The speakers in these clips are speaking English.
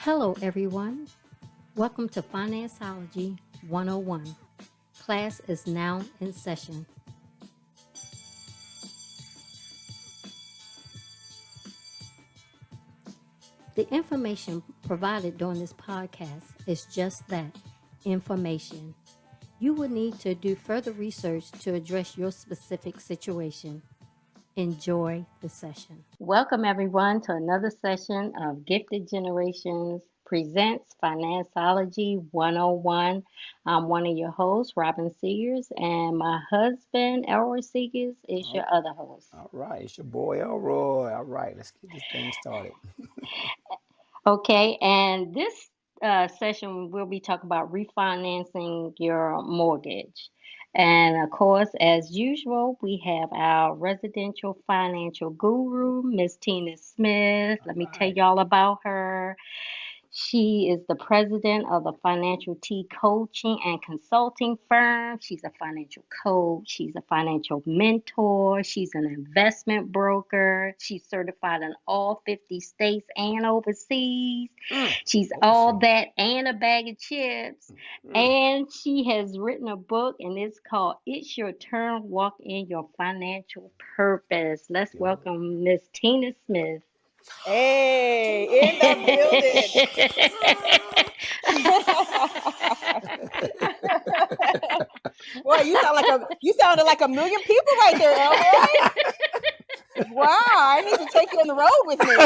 Hello, everyone. Welcome to Financeology 101. Class is now in session. The information provided during this podcast is just that information. You will need to do further research to address your specific situation. Enjoy the session. Welcome, everyone, to another session of Gifted Generations Presents Financeology 101. I'm one of your hosts, Robin Seegers, and my husband, Elroy Seegers, is your other host. All right, it's your boy Elroy. All right, let's get this thing started. Okay, and this session we'll be talking about refinancing your mortgage. And of course, as usual, we have our residential financial guru, Miss Tina Smith. All Let me tell right. y'all about her. She is the president of the Financial T Coaching and Consulting Firm. She's a financial coach. She's a financial mentor. She's an investment broker. She's certified in all 50 states and overseas. She's all Overseas. that and a bag of chips. And she has written a book, and it's called It's Your Turn, Walk in Your Financial Purpose. Let's Yeah. welcome Miss Tina Smith. Hey, in the building. Boy, you sounded like a million people right there, Elroy. Wow, I need to take you on the road with me.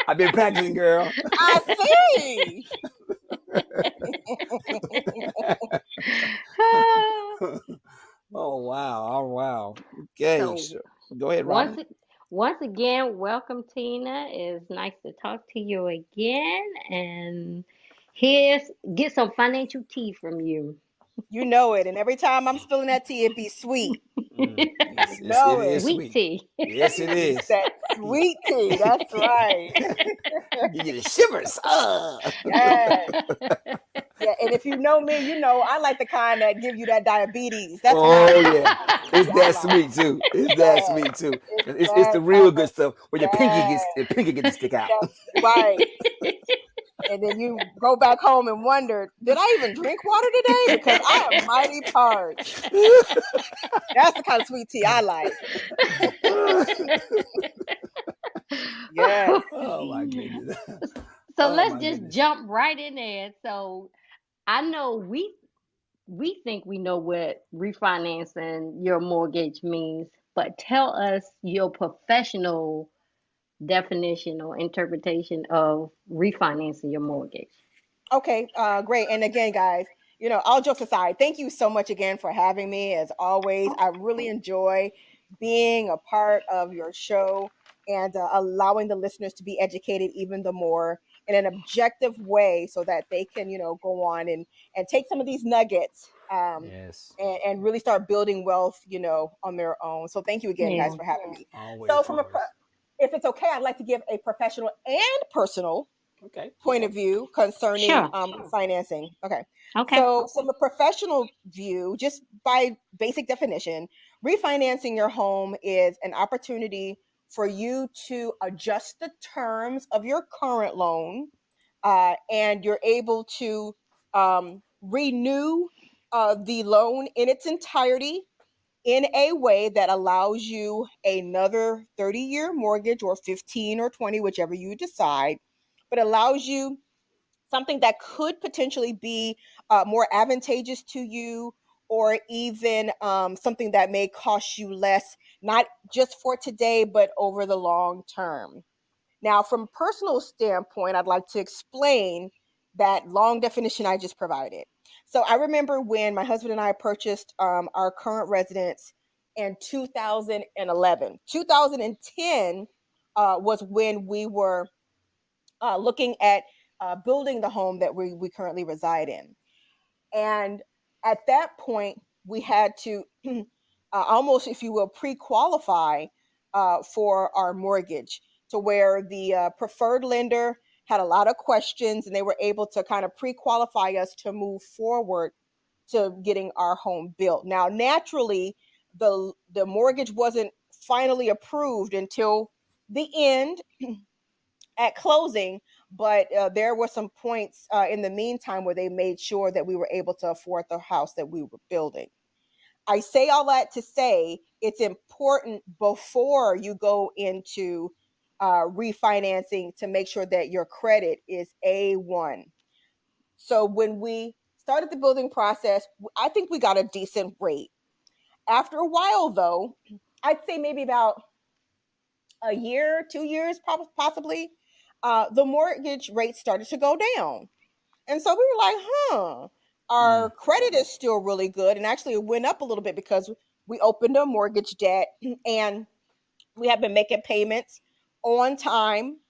I've been practicing, girl. I see. Oh wow! Oh wow! Okay, So go ahead, once Robin. once again, welcome Tina. It's nice to talk to you again, and here's get some financial tea from you. You know it. And every time I'm spilling that tea, it be sweet. Yes, You know it it. is Sweet sweet. tea. Yes, it It's is. that sweet tea. That's right. Give you the shivers. Yes. Yeah, and if you know me, you know I like the kind that give you that diabetes. That's the kind Oh of yeah, it's I that like. sweet too. It's that Yes, sweet too. it's It's that the kind real good of stuff where yes, your pinky gets to stick out. that's right. And then you go back home and wonder, did I even drink water today? Because I am mighty parched. That's the kind of sweet tea I like. Yes. Oh my goodness. So Oh let's my just goodness. jump right in there. So I know we think we know what refinancing your mortgage means, but tell us your professional definition or interpretation of refinancing your mortgage. Okay, great. And again, guys, all jokes aside, thank you so much again for having me. As always, I really enjoy being a part of your show and allowing the listeners to be educated even the more in an objective way so that they can, go on and take some of these nuggets Yes. and really start building wealth, on their own. So thank you again, guys, Yeah. for having me. So Always, from a, always. if it's okay, I'd like to give a professional and personal Okay. point of view concerning Sure. financing. Okay. Okay. So, from a professional view, just by basic definition, refinancing your home is an opportunity for you to adjust the terms of your current loan, and you're able to renew the loan in its entirety in a way that allows you another 30-year mortgage or 15 or 20, whichever you decide, but allows you something that could potentially be more advantageous to you, or even something that may cost you less, not just for today, but over the long term. Now, from a personal standpoint, I'd like to explain that long definition I just provided. So I remember when my husband and I purchased our current residence in 2011. 2010 was when we were looking at building the home that we currently reside in. And at that point, we had to almost, if you will, pre-qualify for our mortgage, to where the preferred lender had a lot of questions and they were able to kind of pre-qualify us to move forward to getting our home built. Now, naturally, the mortgage wasn't finally approved until the end at closing, but there were some points in the meantime where they made sure that we were able to afford the house that we were building. I say all that to say it's important before you go into refinancing to make sure that your credit is A1. So when we started the building process, I think we got a decent rate. After a while, though, I'd say maybe about a year, 2 years, possibly, the mortgage rate started to go down. And so we were like, our Mm. credit is still really good. And actually, it went up a little bit because we opened a mortgage debt and we have been making payments on time,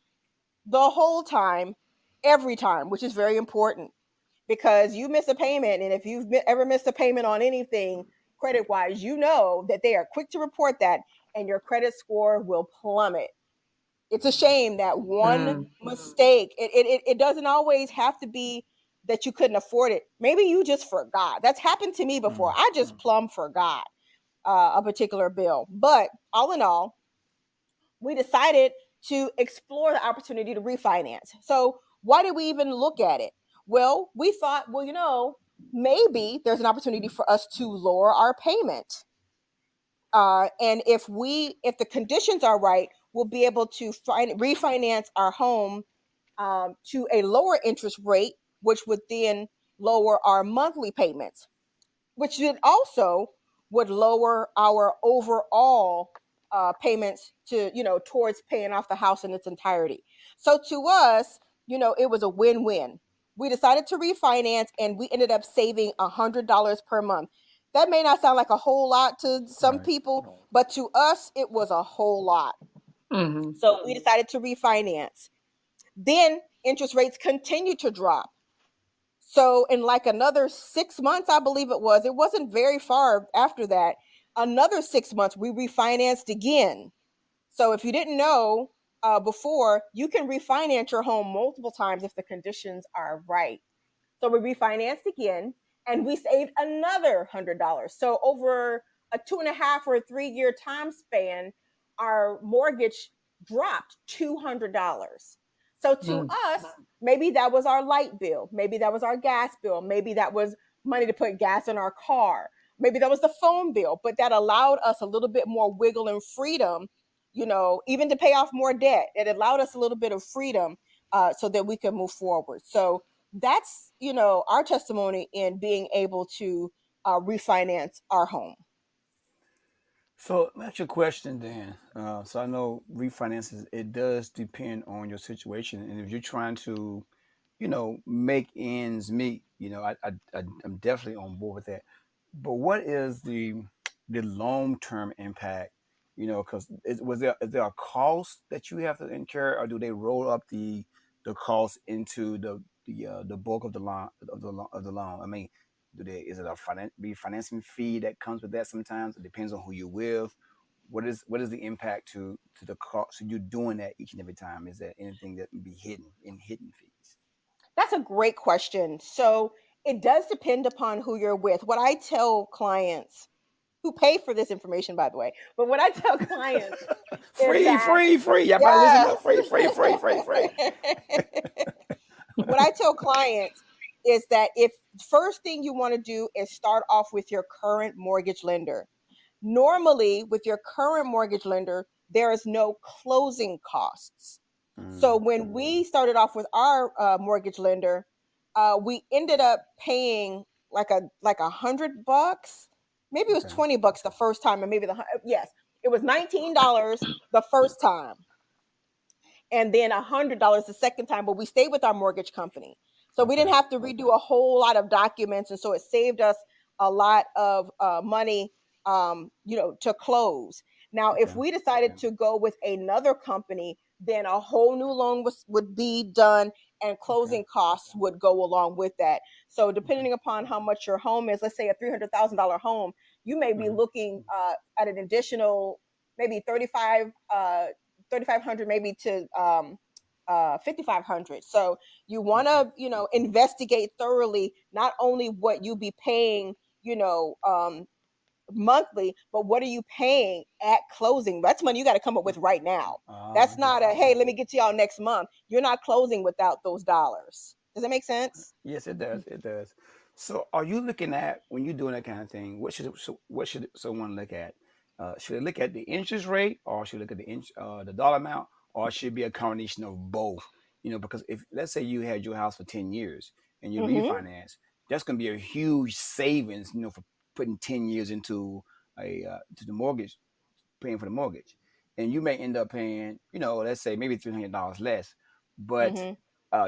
the whole time, every time, which is very important because you miss a payment. And if you've ever missed a payment on anything credit wise, you know that they are quick to report that and your credit score will plummet. It's a shame that one Mm. mistake, it doesn't always have to be that you couldn't afford it. Maybe you just forgot. That's happened to me before. Mm. I just plumb forgot a particular bill. But all in all, we decided to explore the opportunity to refinance. So why did we even look at it? Well, we thought, well, maybe there's an opportunity for us to lower our payment. And if the conditions are right, we'll be able to refinance our home to a lower interest rate, which would then lower our monthly payments, which then also would lower our overall payments to towards paying off the house in its entirety. So to us, it was a win-win. We decided to refinance, and we ended up saving $100 per month. That may not sound like a whole lot to some Right. people, but to us, it was a whole lot. Mm-hmm. So we decided to refinance. Then interest rates continued to drop. So in like another 6 months, I believe it wasn't very far after that. Another 6 months, we refinanced again. So if you didn't know before, you can refinance your home multiple times if the conditions are right. So we refinanced again and we saved another $100. So over a 2.5 or 3 year time span, our mortgage dropped $200. So to Mm. us, maybe that was our light bill. Maybe that was our gas bill. Maybe that was money to put gas in our car. Maybe that was the phone bill, but that allowed us a little bit more wiggle and freedom, even to pay off more debt. It allowed us a little bit of freedom so that we could move forward. So that's our testimony in being able to refinance our home. So that's your question, Dan. So I know refinances, it does depend on your situation, and if you're trying to, make ends meet, I'm definitely on board with that. But what is the long term impact? Because is there a cost that you have to incur, or do they roll up the cost into the bulk of the loan of the loan? I mean, is it a refinancing fee that comes with that? Sometimes it depends on who you're with. What is the impact to the cost? So you're doing that each and every time. Is there anything that can be hidden fees? That's a great question. So it does depend upon who you're with. What I tell clients who pay for this information, by the way, but what I tell clients is Free, that free, free. Y'all better listen yes. up. Free, free, free, free, free. What I tell clients is that if first thing you want to do is start off with your current mortgage lender. Normally, with your current mortgage lender, there is no closing costs. So Mm, when we started off with our mortgage lender, we ended up paying like $100. Maybe it was okay. $20 the first time, and maybe yes, it was $19 the first time and then $100 the second time, but we stayed with our mortgage company. So we Okay. didn't have to redo a whole lot of documents. And so it saved us a lot of money, to close. Now, if Okay. we decided to go with another company, then a whole new loan would be done and Okay. closing costs would go along with that. So Okay. depending upon how much your home is, let's say a $300,000 home, you may be Hmm. looking at an additional maybe 3,500 maybe to 5,500. So you want Okay. to investigate thoroughly not only what you be paying you know um monthly, but what are you paying at closing? That's money you got to come up with right now. That's I not got a, you. hey, let me get to y'all next month. You're not closing without those dollars. Does that make sense? Yes, it does. It does. So, are you looking at when you're doing that kind of thing? What should someone look at? Should they look at the interest rate, or should they look at the dollar amount, or should it be a combination of both? Because if let's say you had your house for 10 years and you Mm-hmm. refinance, that's going to be a huge savings. For putting 10 years into a to the mortgage, paying for the mortgage, and you may end up paying, let's say maybe $300 less, but Mm-hmm.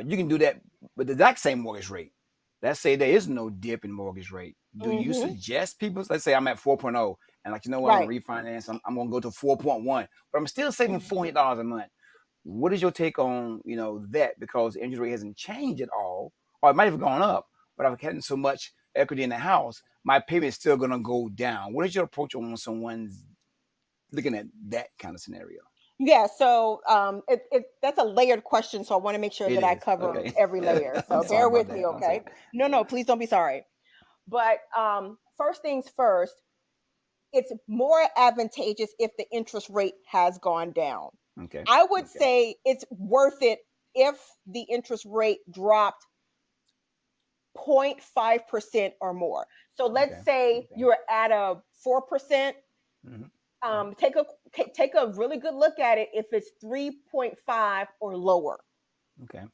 you can do that with the exact same mortgage rate. Let's say there is no dip in mortgage rate. Do you Mm-hmm. suggest people? Let's say I'm at 4.0, and like what, I'm Right. gonna refinance. I'm gonna go to 4.1, but I'm still saving Mhm. $400 a month. What is your take on that? Because the interest rate hasn't changed at all, or it might have gone up, but I've had so much equity in the house, my payment is still gonna go down. What is your approach on someone's looking at that kind of scenario? Yeah, so that's a layered question, so I want to make sure It that I is cover okay. every layer. I'm So sorry bear about with me, that. I'm sorry. okay? No, no, please don't be sorry. But first things first, it's more advantageous if the interest rate has gone down. Okay. I would Okay. say it's worth it if the interest rate dropped 0.5% or more. So let's Okay. say you're at a 4%. Hmm. Take a really good look at it if it's 3.5 or lower. Okay.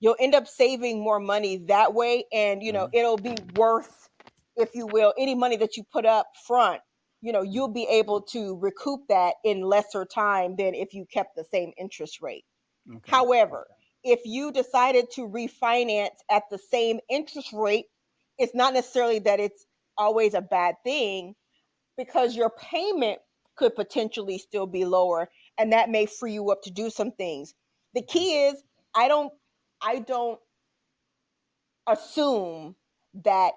You'll end up saving more money that way, and Hmm. it'll be worth, if you will, any money that you put up front. You'll be able to recoup that in lesser time than if you kept the same interest rate. Okay. However, if you decided to refinance at the same interest rate, it's not necessarily that it's always a bad thing, because your payment could potentially still be lower, and that may free you up to do some things. The Okay. key is, I don't assume that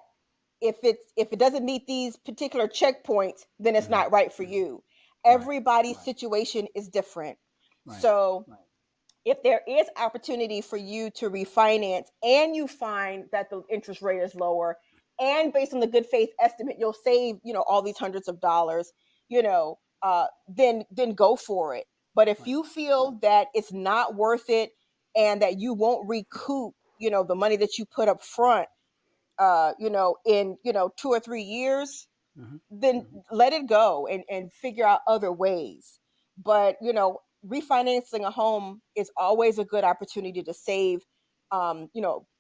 if it doesn't meet these particular checkpoints, then it's Hmm. not right for you. Right. Everybody's situation is different. Right. So if there is opportunity for you to refinance and you find that the interest rate is lower, and based on the good faith estimate you'll save all these hundreds of dollars, then go for it. But if Right. you feel that it's not worth it, and that you won't recoup the money that you put up front, in 2 or 3 years, Hmm. then let it go and figure out other ways. But refinancing a home is always a good opportunity to save,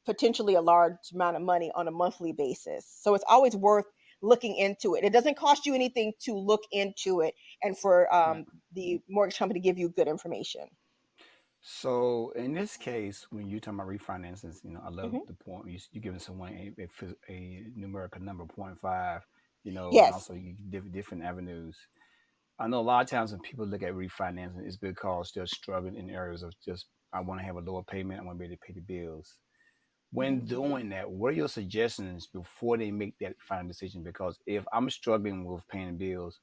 potentially a large amount of money on a monthly basis. So it's always worth looking into it. It doesn't cost you anything to look into it, and for Right. the mortgage company to give you good information. So in this case, when you're talking about refinances, I love Hmm. the point you giving someone a numerical number 0.5, and Yes. also you different avenues. I know a lot of times when people look at refinancing, it's because they're struggling in areas of just I want to have a lower payment, I want to be able to pay the bills. Hmm. When doing that, what are your suggestions before they make that final decision? Because if I'm struggling with paying bills,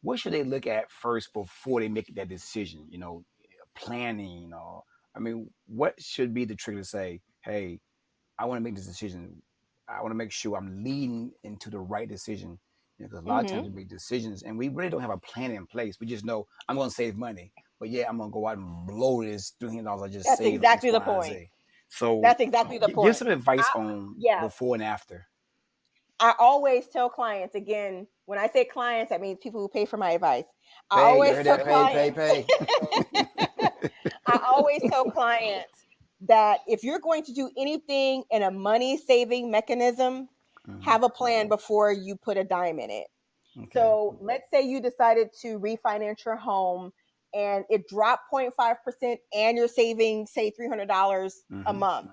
what should they look at first before they make that decision? Planning, or what should be the trigger to say, hey, I want to make this decision. I want to make sure I'm leading into the right decision. Because a lot of times Hmm. we make decisions and we really don't have a plan in place. We just know I'm going to save money, but yeah, I'm going to go out and blow this $300 I just That's saved on X, exactly the Y, and point. Z. So That's exactly the give point. some advice I, on yeah, before and after. I always tell clients, again, when I say clients, I mean people who pay for my advice. I Pay, you always heard tell that? Pay, pay, clients, pay. I always tell clients that if you're going to do anything in a money saving mechanism, Hmm. have a plan before you put a dime in it. Okay. So let's say you decided to refinance your home and it dropped 0.5% and you're saving, say, $300 a Hmm. month.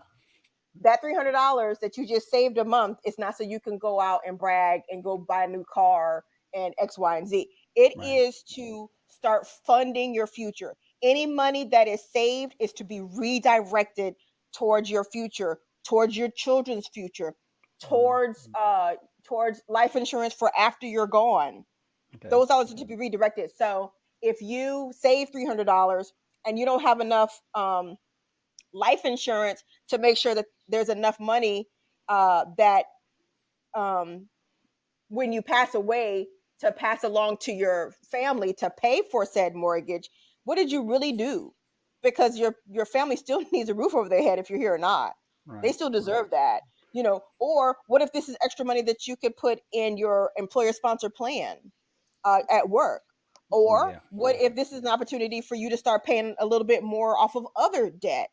That $300 that you just saved a month is not so you can go out and brag and go buy a new car and X, Y, and Z. It Right. is to start funding your future. Any money that is saved is to be redirected towards your future, towards your children's future, Hmm. towards life insurance for after you're gone. Okay. Those dollars are to be redirected. So if you save $300 and you don't have enough life insurance to make sure that there's enough money, that um, when you pass away, to pass along to your family to pay for said mortgage, what did you really do? Because your family still needs a roof over their head if you're here or not. They Right. still deserve that. Or what if this is extra money that you could put in your employer sponsored plan at work? Or Yeah. what if this is an opportunity for you to start paying a little bit more off of other debt?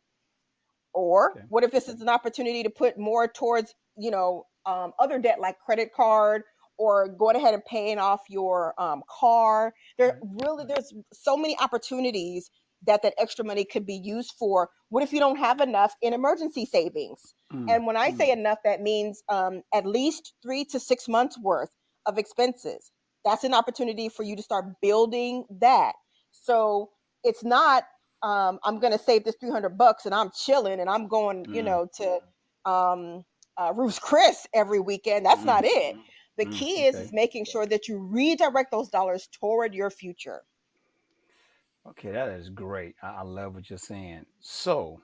Or Okay. what if this is an opportunity to put more towards, other debt like credit card, or going ahead and paying off your car? Right. There's so many opportunities that extra money could be used for. What if you don't have enough in emergency savings? Mm. And when I say enough, that means at least 3 to 6 months worth of expenses. That's an opportunity for you to start building that. So it's not I'm going to save this $300 and I'm chilling and I'm going, Mm. to um, Ruth's Chris every weekend. That's Mm. not it. The Mm. key is Okay. making sure that you redirect those dollars toward your future. Okay, that is great. I love what you're saying. So,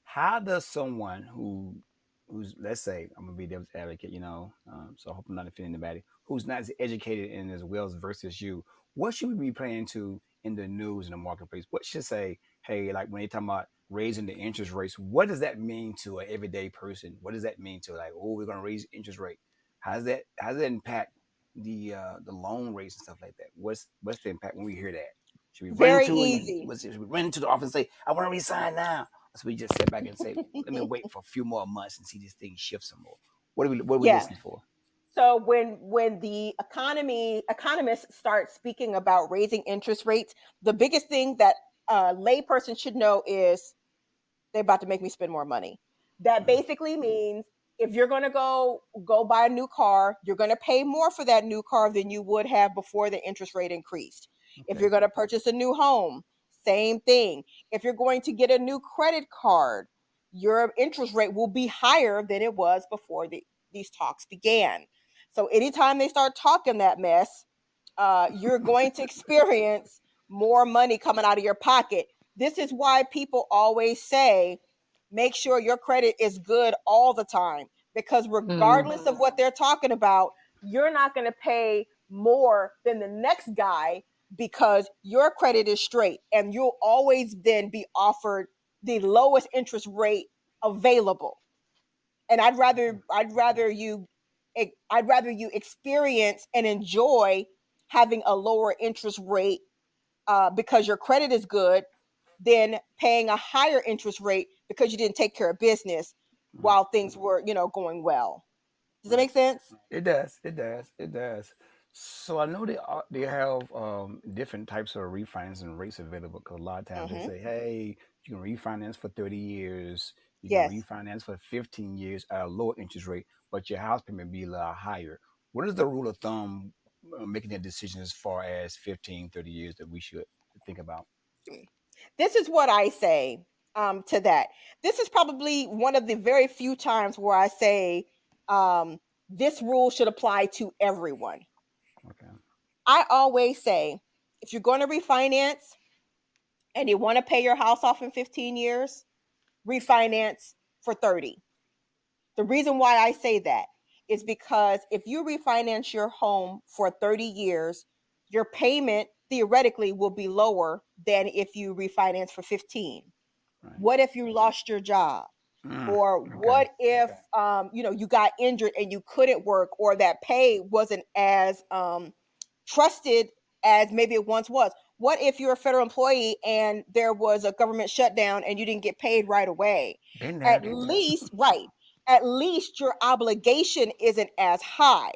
how does someone who's, let's say, I'm gonna be devil's advocate, so I hope I'm not offending anybody who's not as educated and as well as versus you, what should we be playing to in the news in the marketplace? What should say, hey, like when they talk about raising the interest rates, what does that mean to an everyday person? What does that mean to, like, oh, we're gonna raise interest rate? How does that impact the loan rates and stuff like that? What's the impact when we hear that? Should we run Very to and easy. should we run into the office and say, I want to resign now? So we just sit back and say, let me wait for a few more months and see this thing shift some more. What are we Yeah. listening for? So when the economists start speaking about raising interest rates, the biggest thing that a layperson should know is they're about to make me spend more money. That Mm, basically means if you're going to go buy a new car, you're going to pay more for that new car than you would have before the interest rate increased. If okay. you're going to purchase a new home, same thing. If you're going to get a new credit card, your interest rate will be higher than it was before these talks began. So anytime they start talking that mess, you're going to experience more money coming out of your pocket. This is why people always say, make sure your credit is good all the time, because Mm. regardless of what they're talking about, you're not going to pay more than the next guy because your credit is straight, and you'll always then be offered the lowest interest rate available. And I'd rather you experience and enjoy having a lower interest rate because your credit is good than paying a higher interest rate because you didn't take care of business Right. while things were, going well. Does that Right. make sense? It does. It does. It does. So I know they have different types of refinancing rates available because a lot of times they Mm-hmm. say, hey, you can refinance for 30 years, you can Yes. refinance for 15 years at a lower interest rate, but your house payment be a little higher. What is the rule of thumb making that decision as far as 15, 30 years that we should think about? This is what I say to that. This is probably one of the very few times where I say this rule should apply to everyone. Okay. I always say, if you're going to refinance and you want to pay your house off in 15 years, refinance for 30. The reason why I say that is because if you refinance your home for 30 years, your payment theoretically will be lower than if you refinance for 15. Right. What if you lost your job? Mm, Or okay. what if you got injured and you couldn't work, or that pay wasn't as trusted as maybe it once was? What if you're a federal employee and there was a government shutdown and you didn't get paid right away? Been At there. least, right, at least your obligation isn't as high.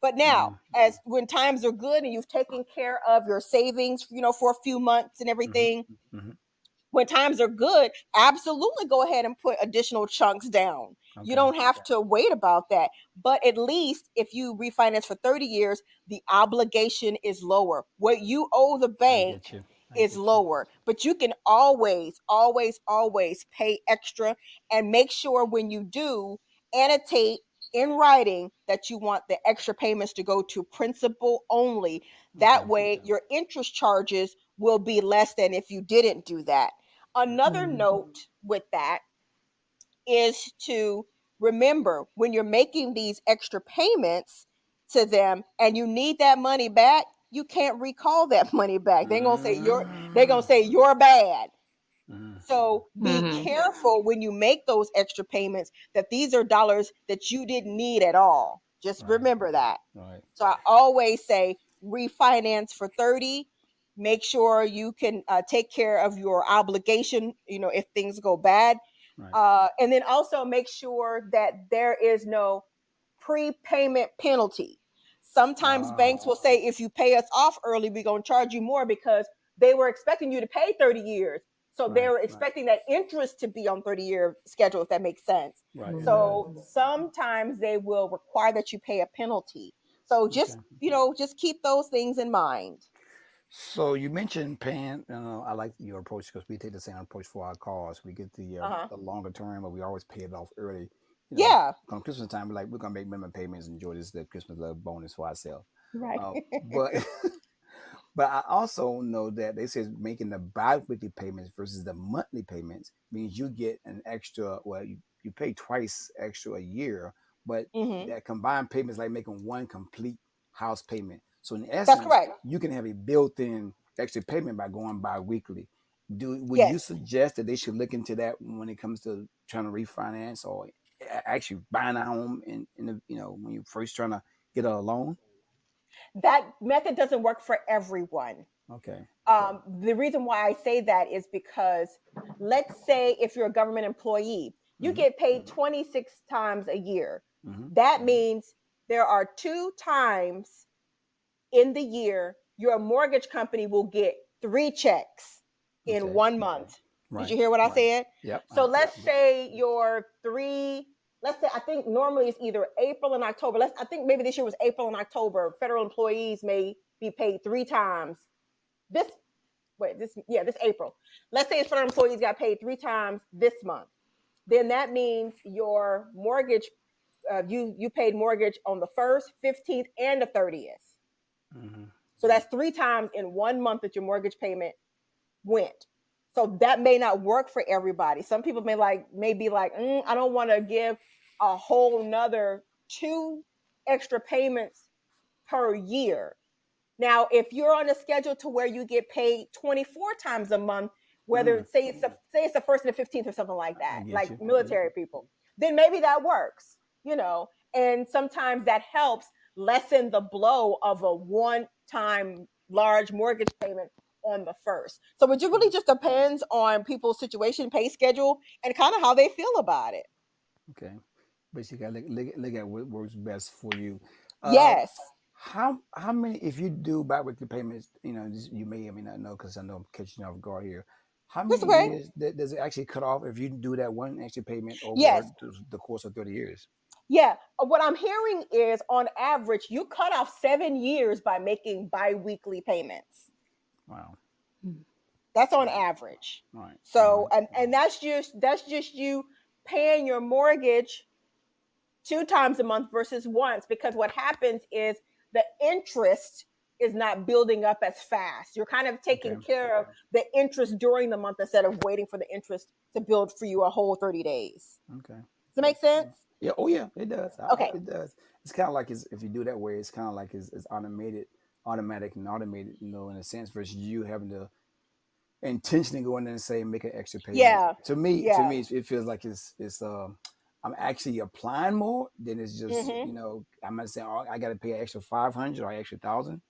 But now, Mm, as when times are good and you've taken care of your savings, for a few months and hmm everything, hmm when times are good, absolutely go ahead and put additional chunks down. You Okay. don't have to wait about that. But at least if you refinance for 30 years, the obligation is lower. What you owe the I bank get you. I is get you. lower. But you can always, always, always pay extra, and make sure when you do, annotate in writing that you want the extra payments to go to principal only. Okay. That way, your interest charges will be less than if you didn't do that. Another Mm. note with that is to remember, when you're making these extra payments, to them and you need that money back, you can't recall that money back. They're gonna say you're bad. Mm, So be Mm-hmm. careful when you make those extra payments that these are dollars that you didn't need at all. Just right, remember that. right, So I always say refinance for 30. Make sure you can take care of your obligation, if things go bad. right. And then also make sure that there is no prepayment penalty. Sometimes Ah, banks will say, if you pay us off early, we're going to charge you more because they were expecting you to pay 30 years. So they right, were right, expecting that interest to be on 30-year schedule, if that makes sense. right. It does. So sometimes they will require that you pay a penalty. So Okay. just keep those things in mind. So you mentioned paying. I like your approach because we take the same approach for our cars. We get Uh-huh. the longer term, but we always pay it off early. Yeah. Come Christmas time, we're gonna make minimum payments, and enjoy this the Christmas love bonus for ourselves. Right. But but I also know that they say making the bi-weekly payments versus the monthly payments means you get an extra. Well, you pay twice extra a year, but Hmm. that combined payment is like making one complete house payment. So in That's essence, correct. you can have a built-in extra payment by going bi-weekly. Would you Yes. suggest that they should look into that when it comes to trying to refinance or actually buying a home in the when you're first trying to get a loan? That method doesn't work for everyone. Okay. The reason why I say that is because let's say if you're a government employee, you Mm-hmm. get paid 26 times a year. Mm-hmm. That means there are 2 times in the year your mortgage company will get 3 checks in Okay. 1 month. Did Right. you hear what I Right. said? Yep. So let's say let's say I think normally it's either April and October. I think maybe this year was April and October. Federal employees may be paid 3 times. This this April. Let's say federal employees got paid 3 times this month. Then that means your mortgage, you paid mortgage on the 1st, 15th, and the 30th. Mm-hmm. So that's 3 times in 1 month that your mortgage payment went. So that may not work for everybody. Some people may be like, I don't want to give a whole nother 2 extra payments per year. Now, if you're on a schedule to where you get paid 24 times a month, whether Mm, say it's the 1st and the 15th or something like I that, get like you. Yep. military people, then maybe that works. And sometimes that helps lessen the blow of a one-time large mortgage payment on the first. So it really just depends on people's situation, pay schedule, and kind of how they feel about it. Okay. Basically, I look at what works best for you. Uh, Yes. how many? If you do biweekly payments, you may or may not know because I know I'm catching you off guard here. How That's many okay. years does it actually cut off if you do that one extra payment over Yes. the course of 30 years? Yeah, what I'm hearing is on average, you cut off 7 years by making biweekly payments. Wow. That's on Right. average. Right. So, and that's just you paying your mortgage 2 times a month versus once, because what happens is the interest is not building up as fast. You're kind of Okay. taking care of the interest during the month instead of waiting for the interest to build for you a whole 30 days. Okay. Does that make sense? Yeah. Oh, yeah. It does. Okay. It does. It's kind of like if you do that way, it's kind of like it's automatic and automated. In a sense, versus you having to intentionally go in there and say make an extra payment. Yeah. To Yeah. me, it feels like it's I'm actually applying more than it's just Hmm. I'm not saying oh, I got to pay an extra 500 or extra 1,000.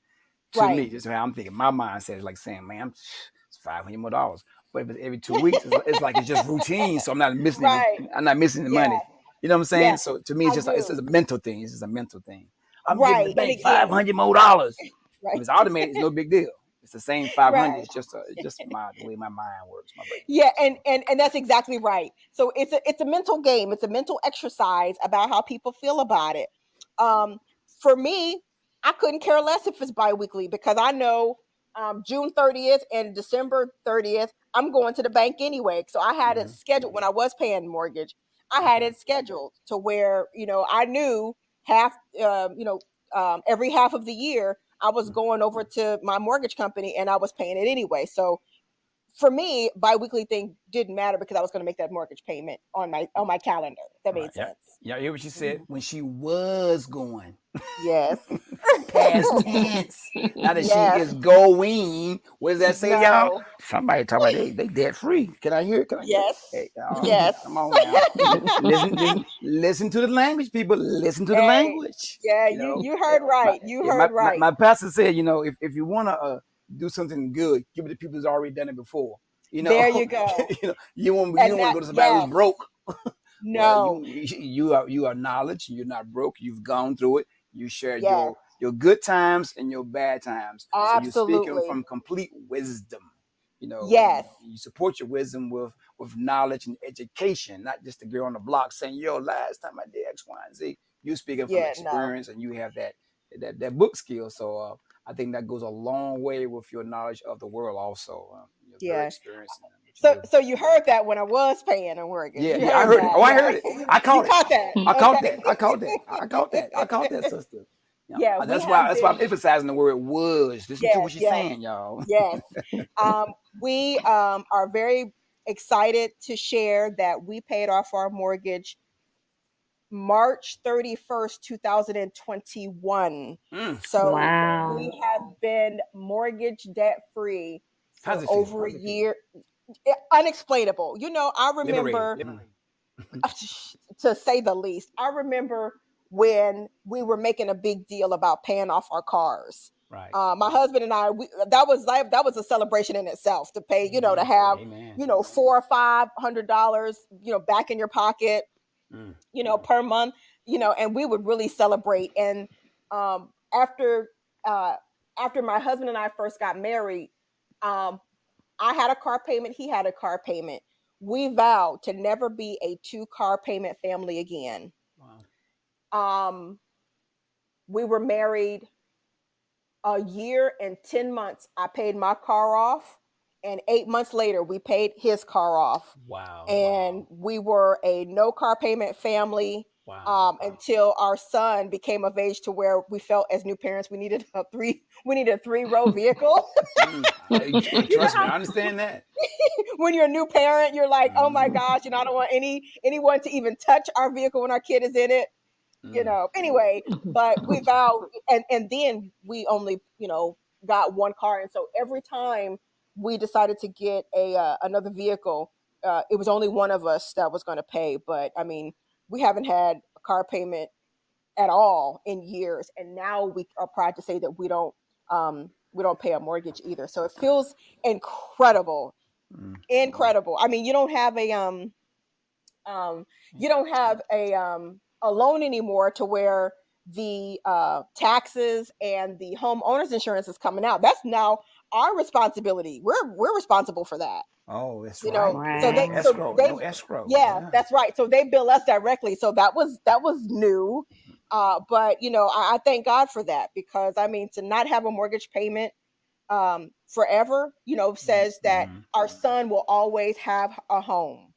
To Right. me, just how I'm thinking, my mindset is like saying, man, it's $500 more. But if it's every 2 weeks, it's like it's just routine. So Right. I'm not missing the Yeah. money. You know what I'm saying? Yeah. So to me, I it's do. just a mental thing. It's just a mental thing. I'm getting the Right. And bank again, $500 more. If right. it's automated, it's no big deal. It's the same 500. Right. It's just the way my mind works, my brain Yeah, works. and that's exactly right. So it's a mental game. It's a mental exercise about how people feel about it. Um, for me, I couldn't care less if it's biweekly because I know June 30th and December 30th, I'm going to the bank anyway. So I had it Hmm. scheduled when I was paying mortgage. I had Okay. it scheduled to where I knew half, every half of the year I was Mm. going over to my mortgage company and I was paying it anyway. So for me, biweekly thing didn't matter because I was going to make that mortgage payment on my calendar. If that Right. made Yeah. sense. Yeah. You hear what she said? Mhm. When she was going. Yes. Past tense. Now that she Yes. is going. What does that say, y'all? No. Somebody talk about they debt free. Can I hear it? Can I hear it? Yes. Hey, all right. Yes. Come on now. Listen to the language, people. Listen to the Hey, language. yeah, You know, you heard my right. You yeah, my, heard my, right. my pastor said, if you want to do something good, give it to people who's already done it before. You know, There you go. you And don't want to that, go to somebody who's yes. broke. Well, No. you are knowledge. You're not broke. You've gone through it. You shared Yes. your good times and your bad times. So you're speaking Absolutely. from complete wisdom. Yes. You support your wisdom with knowledge and education, not just the girl on the block saying, "Yo, last time I did X, Y, and Z." You're speaking from Yeah, no. experience, and you have that book skill. So I think that goes a long way with your knowledge of the world. Also, you're very Yeah. experienced in what you So do. so you heard that when I was paying a mortgage. Yeah, You yeah, I heard heard it. that. Oh, I Yeah. heard it. I You caught it. caught that. I caught Okay. that. I caught that. I caught that. I caught that, sister. Yeah, we That's have why I'm been. emphasizing the word was. Listen to Yes, what she's yes, saying, y'all. yes. We are very excited to share that we paid off our mortgage March 31st, 2021. Mm, So Wow. we have been mortgage debt free how's for it feel? over a year. Unexplainable. I Liberated. remember, to say the least, I remember when we were making a big deal about paying off our cars. Right. My husband and I, that was a celebration in itself to pay, to Amen. have, Amen. $400 or $500, back in your pocket, Mm, per month, and we would really celebrate. And after uh, after my husband and I first got married, um, I had a car payment, he had a car payment. We vowed to never be a two-car payment family again. wow. Um, we were married a year and 10 months. I paid my car off, and 8 months later, we paid his car off. Wow. And we were a no car payment family, Wow. until our son became of age to where we felt as new parents we needed a 3-row vehicle. You know Trust me, how I understand that. when you're a new parent, you're like, oh my Mm, gosh, I don't want anyone to even touch our vehicle when our kid is in it. mm, Anyway, but we vowed, and then we only got one car, and so every time we decided to get a another vehicle, it was only one of us that was going to pay. But I mean, we haven't had a car payment at all in years, and now we are proud to say that we don't pay a mortgage either. So it feels incredible, mm. incredible. I mean, um, you don't have a loan anymore to where the taxes and the homeowners insurance is coming out. That's now our responsibility. We're responsible for that. Oh, that's You know, right. so No they Wow. so escrow. they No escrow. yeah, Yeah. that's right. So they bill us directly. So that was new. But I thank God for that, because I mean, to not have a mortgage payment forever, says that Mm-hmm. our son will always have a home.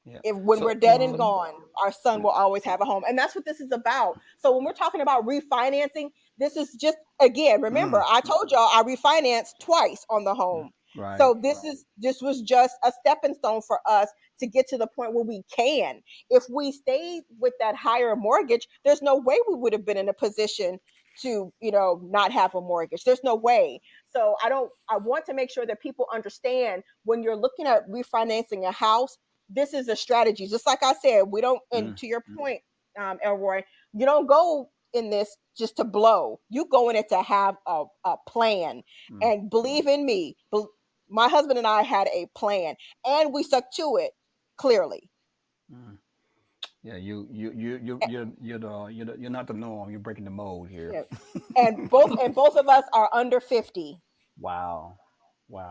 Yeah. If when So, we're dead and Mhm. gone, our son will always have a home. And that's what this is about. So when we're talking about refinancing, this is just, again, remember, mm, I told y'all I refinanced twice on the home. right. So this was just a stepping stone for us to get to the point where we can. If we stayed with that higher mortgage, there's no way we would have been in a position to, not have a mortgage. There's no way. So I want to make sure that people understand, when you're looking at refinancing a house, this is a strategy. Just like I said, we don't, and Mm, to your point, Elroy, you don't go in this just to blow. You go in it to have a plan. mm, And believe in me, my husband and I had a plan, and we stuck to it clearly. mm. Yeah, you're not the norm. You're breaking the mold here. Yeah. And both of us are under 50. Wow.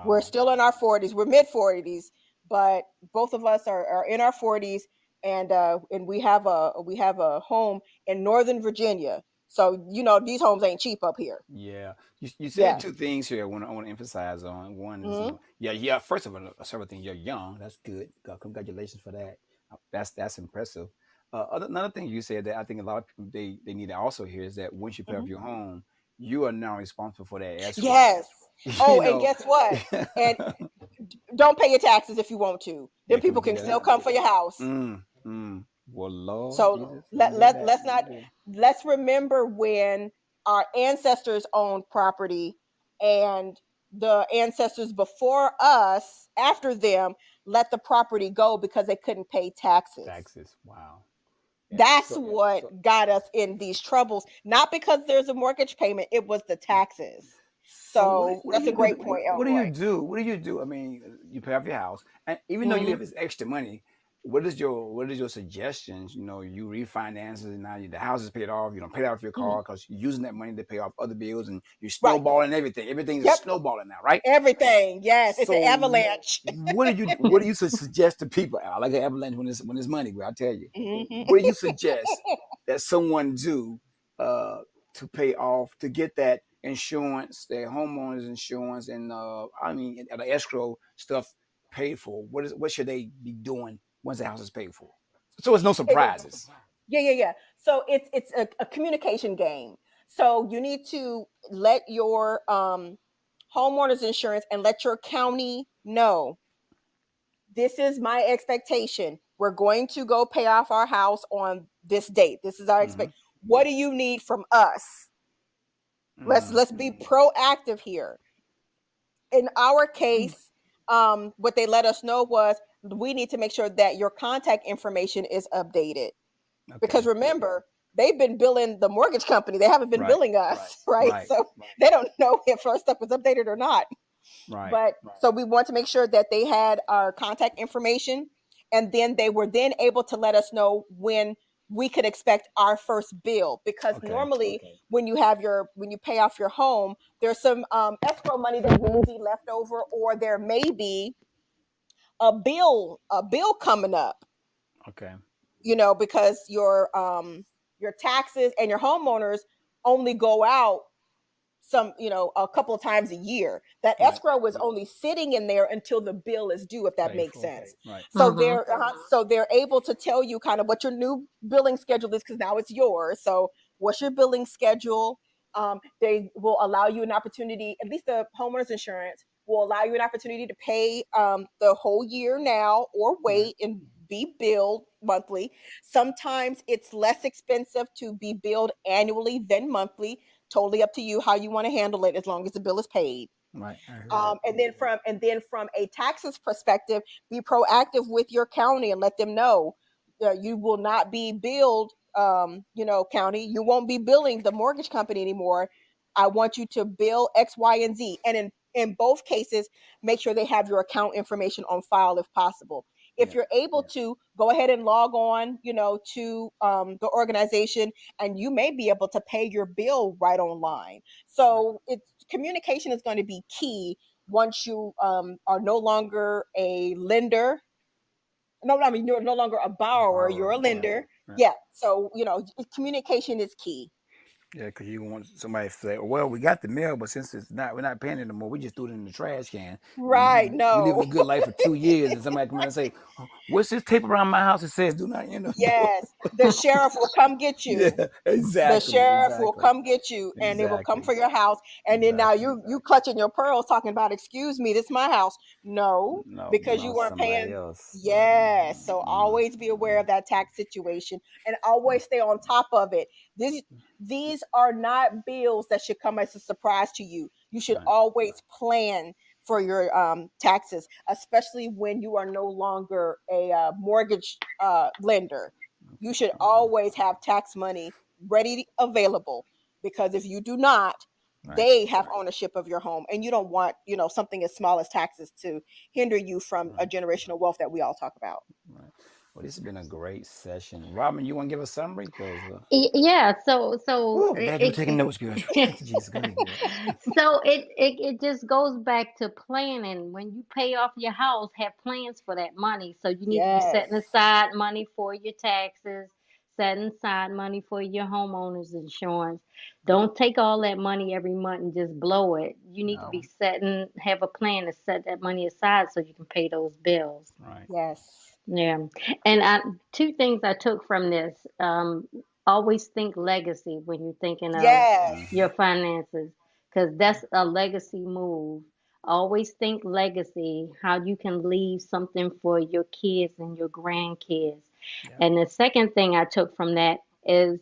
We're Wow. still in our 40s. We're mid 40s, but both of us are in our 40s, and we have a home in Northern Virginia. So these homes ain't cheap up here. Yeah, you said Yeah. two things here. I want to emphasize on. One is, Hmm. yeah. First of all, several things. You're young. That's good. Congratulations for that. That's impressive. Another thing you said that I think a lot of people they need to also hear is that once you pay off Hmm. your home, you are now responsible for that escrow. Yes. You Oh, and know. guess what? And don't pay your taxes if you want to. Yeah, Then can we people get can that still out? come for your house. Well, Lord So Jesus, let me let get let that. let's not let's remember when our ancestors owned property, and the ancestors before us, after them, let the property go because they couldn't pay taxes. Taxes. Wow. Yeah. That's So, what got us in these troubles. Not because there's a mortgage payment, it was the taxes. so So what do that's a you do? great point, What do you Elroy. do? What do you do? I mean, you pay off your house, and even though you Hmm. have this extra money, what is your suggestions? You know, you refinance it, and now the house is paid off. You don't pay off your Hmm. car because you're using that money to pay off other bills, and you're Right. snowballing everything. Everything is Yep. snowballing now, right? Everything. Yes. It's an So avalanche. what do you suggest to people? I like an avalanche when it's money, but I tell you, Hmm. what do you suggest that someone do uh, to pay off to get that insurance, their homeowners insurance, and I mean the escrow stuff paid for? What should they be doing once the house is paid for? So it's no surprises. Yeah, yeah, yeah. So it's a communication game. So you need to let your homeowners insurance and let your county know, this is my expectation. We're going to go pay off our house on this date. This is our Mm-hmm. expect. What do you need from us? Mm. Let's be proactive here. In our case, what they let us know was, we need to make sure that your contact information is updated, because Okay. remember, they've been billing the mortgage company, they haven't been Right. billing us. Right? Right. So they don't know if our stuff was updated or not. Right. But so we want to make sure that they had our contact information, and then they were then able to let us know when we could expect our first bill, because Okay. normally when you pay off your home, there's some escrow money that may be left over, or there may be a bill coming up, Okay. because your taxes and your homeowners only go out a couple of times a year. That Right. escrow was only sitting in there until the bill is due, if that Paid makes for. sense. Right. So they're able to tell you kind of what your new billing schedule is, because now it's yours. So what's your billing schedule? They will allow you an opportunity, at least the homeowners insurance will allow you an opportunity to pay the whole year now, or Right. wait and be billed monthly. Sometimes it's less expensive to be billed annually than monthly. Totally up to you how you want to handle it, as long as the bill is paid. Right. I heard that. And then from a taxes perspective, be proactive with your county and let them know, you will not be billed. County, you won't be billing the mortgage company anymore. I want you to bill X, Y, and Z. And in both cases, make sure they have your account information on file if possible. If Yeah. you're able to, go ahead and log on, to the organization, and you may be able to pay your bill right online. So it's communication is going to be key once you are no longer a lender. No, I mean, you're no longer a borrower, you're Borrower. a Yeah. lender. Right. Yeah. So, communication is key. Yeah, because you want somebody to say, "Well, we got the mail, but since we're not paying it anymore. We just threw it in the trash can. Right. We living No. a good life for 2 years, and somebody come out and say, oh, what's this tape around my house that says do not, Yes. The sheriff will come get Yeah, you. The exactly, sheriff will exactly, come get you, and they will come exactly, for your house. And then now exactly. you clutching your pearls, talking about, excuse me, this is my house. No, No, because you belongs to weren't somebody paying. else. Yes. So always be aware of that tax situation, and always stay on top of it. These are not bills that should come as a surprise to you. You should Right. always plan for your taxes, especially when you are no longer a mortgage lender. You should always have tax money ready, available, because if you do not, Right. they have ownership of your home, and you don't want something as small as taxes to hinder you from a Right. generational wealth that we all talk about. Right. Well, this has been a great session. Robin, you want to give a summary? Because, Yeah, so oh, glad you were taking notes, girl. Thank you, Jesus. Go ahead, girl. so it just goes back to planning. When you pay off your house, have plans for that money. So you need to be Yes. setting aside money for your taxes, setting aside money for your homeowner's insurance. Don't take all that money every month and just blow it. You need to No. be have a plan to set that money aside so you can pay those bills. Right. Yes. Yeah. And two things I took from this. Always think legacy when you're thinking of Yes. Mm-hmm. your finances, because that's a legacy move. Always think legacy, how you can leave something for your kids and your grandkids. Yeah. And the second thing I took from that is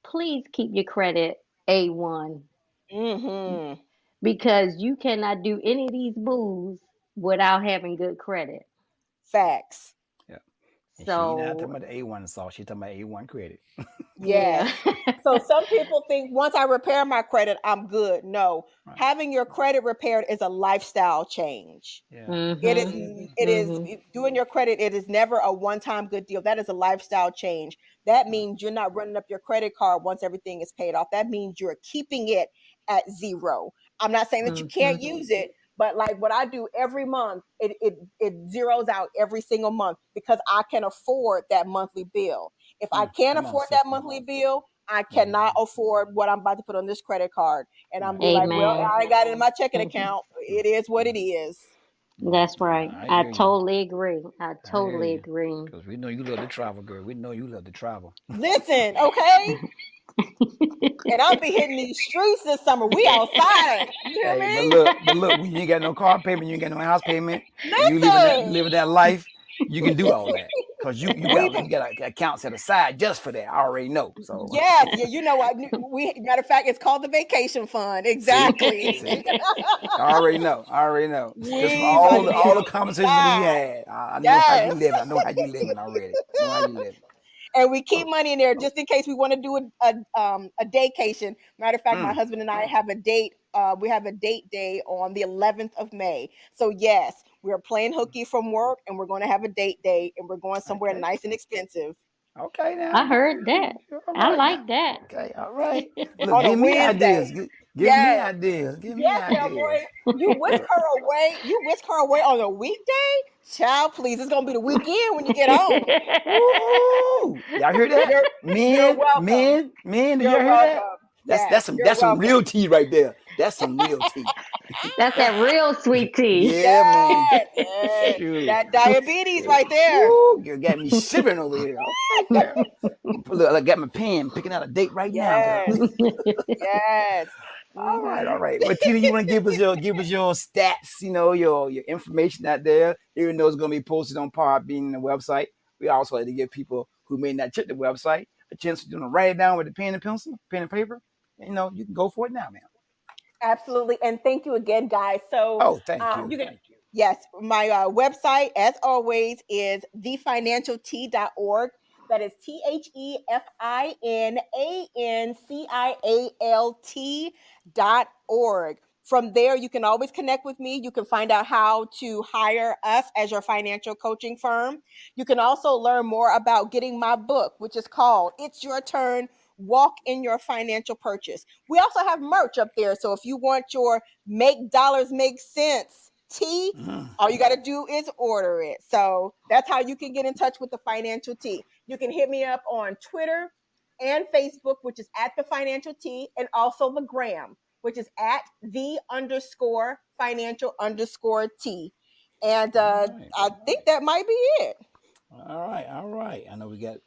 please keep your credit A1 Mm-hmm. because you cannot do any of these moves without having good credit. Facts. Yeah. And she ain't not So, talking about the A1 sauce. She talking about A1 credit. Yes. yeah. So some people think once I repair my credit, I'm good. No, Right. having your credit repaired is a lifestyle change. Yeah. It is, Mhm. it is Mhm. doing your credit. It is never a one-time good deal. That is a lifestyle change. That Right. means you're not running up your credit card once everything is paid off. That means you're keeping it at zero. I'm not saying that you can't Mhm. use it, but like what I do every month, it zeroes out every single month because I can afford that monthly bill. If I can't Come on, afford that sister. monthly bill, I Mhm. cannot afford what I'm about to put on this credit card. And I'm Right. be like, well, Amen. I got it in my checking Mhm. account. It is what it is. Yeah. That's right. I I hear you. totally agree. I I hear totally you. agree. Because we know you love to travel, girl. We know you love to travel. Listen, okay? And I'll be hitting these streets this summer. We outside. You hear Hey, me? but look, when you ain't got no car payment, you ain't got no house payment, and you Listen. living that life, you can do all that. Cause We you got accounts set aside just for that. I already know. So yes, yeah, you know what? We matter of fact, it's called the vacation fund. see, Exactly. see, I already know. I already know. Just from We about to be all the conversations we outside. had, I know how you Yes. living. I know how you living already. I know how you living. And we keep Oh, money in there just in case we want to do a daycation. Matter of fact, my mm, husband and I have a date. We have a date day on the 11th of May. So yes, we're playing hooky from work, and we're going to have a date day, and we're going somewhere okay. nice and expensive Okay I now. heard that. All I right now. like that. Okay, all right. Look, on a give me Wednesday. ideas. Give me Yes, ideas. Give me yes, ideas. cowboy. You whisk her away. You whisk her away on a weekday, child. Please, it's gonna be the weekend when you get home. Woo! Y'all hear that? You're you're Men, welcome. men, men, do You're y'all hear that? welcome. Yes, you're That's some welcome. real tea right there. That's some real tea. That's that real sweet tea. Yeah, man. Yes, yes. Shoot. That diabetes right there. Woo! You got me shivering over here. Okay, girl. Look, I got my pen, picking out a date right now, girl. Yes, yes. All right, Mm-hmm. all right. Well, Tina, you want to give us your stats, your information out there, even though it's going to be posted on Podbean the website. We also like to give people who may not check the website a chance to write it down with a pen and pencil, pen and paper. You can go for it now, man. Absolutely. And thank you again, guys. So Oh, thank you. you can, yes, my website, as always, is thefinancialt.org. That is TheFinancialt.org. From there, you can always connect with me. You can find out how to hire us as your financial coaching firm. You can also learn more about getting my book, which is called It's Your Turn, Walk in Your Financial Purchase. We also have merch up there. So if you want your Make Dollars Make Sense tea, Mm. all you got to do is order it. So that's how you can get in touch with the Financial Tea. You can hit me up on Twitter and Facebook, which is at the Financial Tea, and also the Gram, which is at the underscore financial underscore T. And All right. I think that might be it. All right, all right. I know we got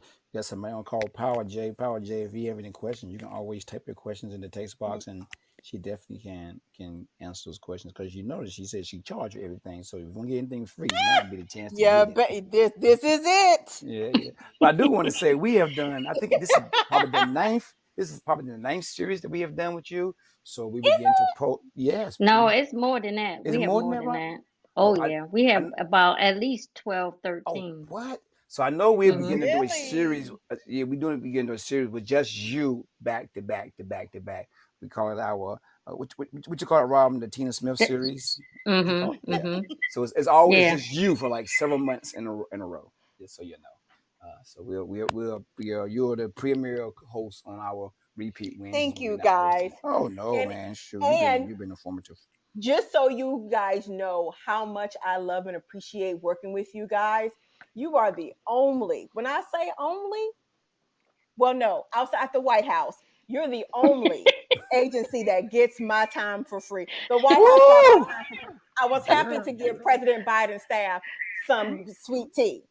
somebody on call Power J. Power J, if you have any questions, you can always type your questions in the text box and she definitely can answer those questions because you notice she said she charged you everything. So if you want to get anything free, now would be the chance to Yeah, get it. but this is it. Yeah, yeah. But I do want to say we have done, I think this is probably the ninth. This is probably the ninth series that we have done with you. So we begin to yes. No, it's more than that. Is it We have more than more that, than right? that. Oh, Oh, yeah. We have I about at least 12, oh 13. what? So I know we're Mm-hmm. beginning to do a series. Really? Yeah, we're doing begin to do a series with just you back to back to back to back. We call it our what you call it, Robin? The Tina Smith series. What you call it? Mm-hmm. Yeah. Mm-hmm. So it's always Yeah. just you for like several months in a row. Just so you know. So you're the premier host on our repeat Wednesdays Thank when we're you not hosting. guys. Oh no, And man! Shoot, and you've been informative. just so you guys know how much I love and appreciate working with you guys, you are the only, when I say only, well, no, outside the White House, you're the only agency that gets my time for free. The White House got my Woo! time for free. I was happy Girl. to give President Biden's staff some sweet tea.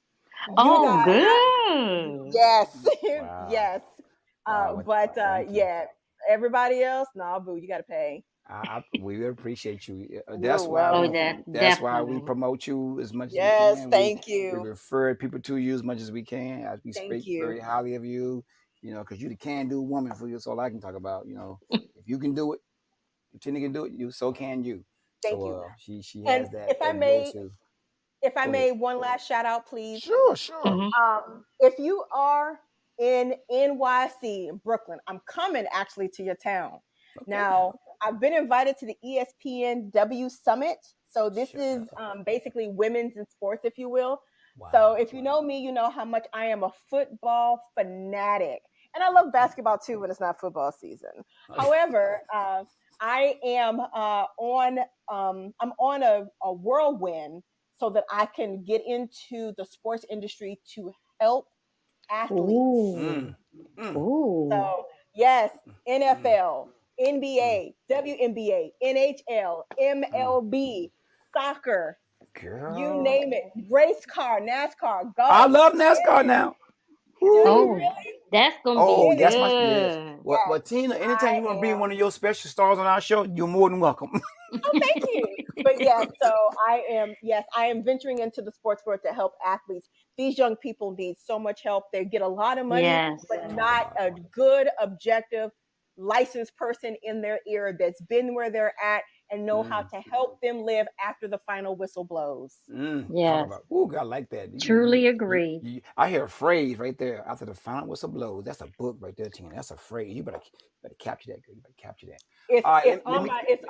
You Oh, guys, good. yes, Wow. yes. Wow. But Thank you. yeah, everybody else, nah, boo, you got to pay. We appreciate you. You're Oh, welcome. That's why we definitely. promote you as much as we Yes, can. thank We you. refer people to you as much as we can. As we Thank speak you. very highly of you, because you the can do woman for you. That's all I can talk about. If you can do it, if Tina can do it, so can you. Thank So you. she And has that go to. if I Go ahead. may, one last shout out, please. Sure, sure. Hmm. If you are in NYC, Brooklyn, I'm coming actually to your town. Okay. Now, I've been invited to the ESPNW Summit. So this Sure. is basically women's in sports, if you will. So Wow. if you know me, you know how much I am a football fanatic. And I love Okay. basketball too when it's not football season. However, I am I'm on a whirlwind so that I can get into the sports industry to help athletes. Ooh. Mm, mm, Ooh. So, yes, mm, NFL, mm, NBA, WNBA, NHL, mm. MLB, soccer, you Girl, name it, race car, NASCAR, I golf, love NASCAR tennis. now. Do you Woo. Oh, really? that's gonna be Oh, that's Tennis. my yes. good. Well, Yes, Tina, anytime I you want to bring am. one of your special stars on our show, you're more than welcome. Oh, thank you. But yes, so yes, I am venturing into the sports world to help athletes. These young people need so much help. They get a lot of money, Yes. but Talk not about a good, objective, licensed person in their ear that's been where they're at and it. know how to help them live after the final whistle blows. Talk Yes. about. Ooh, God, like that. Truly agree. I hear a phrase right there after the final whistle blows. That's a book right there, Tina. That's a phrase. You better capture that. Girl. You better capture that. It's All right, it's let on me. my it's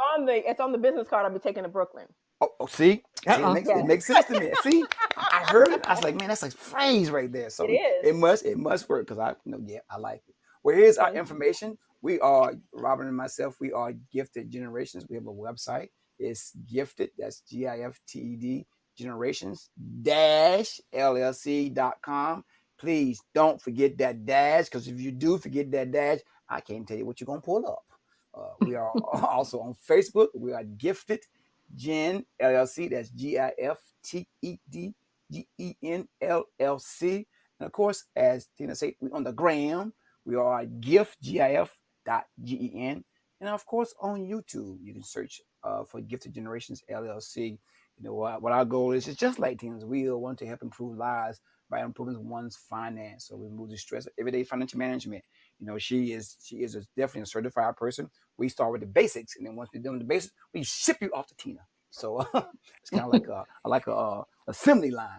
on the business card I'll be taking to Brooklyn. Uh See, it oh. makes it Yes, makes sense to me. See, I heard it. I was like, man, that's a phrase right there. it So is. it must work because yeah, I like it. Well, here's our Thank you. information. We are Robin and myself. We are Gifted Generations. We have a website. It's Gifted. That's GIFTED Generations dash LLC.com. Please don't forget that dash because if you do forget that dash, I can't tell you what you're gonna pull up. We are also on Facebook. We are Gifted Gen LLC. That's GIFTEDGEN LLC. And of course, as Tina said, we on the gram. We are GIF.GEN. And of course, on YouTube, you can search for Gifted Generations LLC. What our goal is just like Tina's. We want to help improve lives by improving one's finance. So we remove the stress of everyday financial management. She is definitely a certified person. We start with the basics, and then once we're done with the basics, we ship you off to Tina. So it's kind of like a assembly line,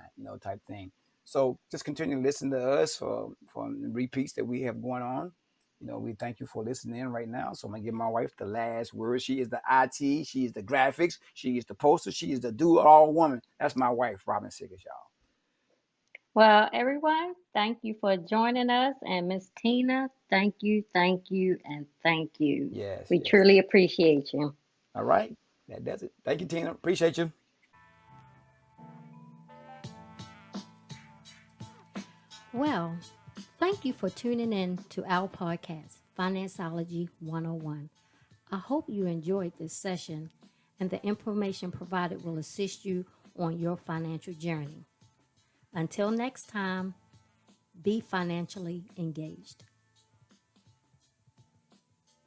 type thing. So just continue to listen to us for the repeats that we have going on. We thank you for listening in right now. So I'm gonna give my wife the last word. She is the IT, she is the graphics, she is the poster, she is the do-all woman. That's my wife, Robin Siggers, y'all. Well, everyone, thank you for joining us. And Miss Tina, thank you, and thank you. Yes, We yes. truly appreciate you. All right. That does it. Thank you, Tina. Appreciate you. Well, thank you for tuning in to our podcast, Financeology 101. I hope you enjoyed this session and the information provided will assist you on your financial journey. Until next time, be financially engaged.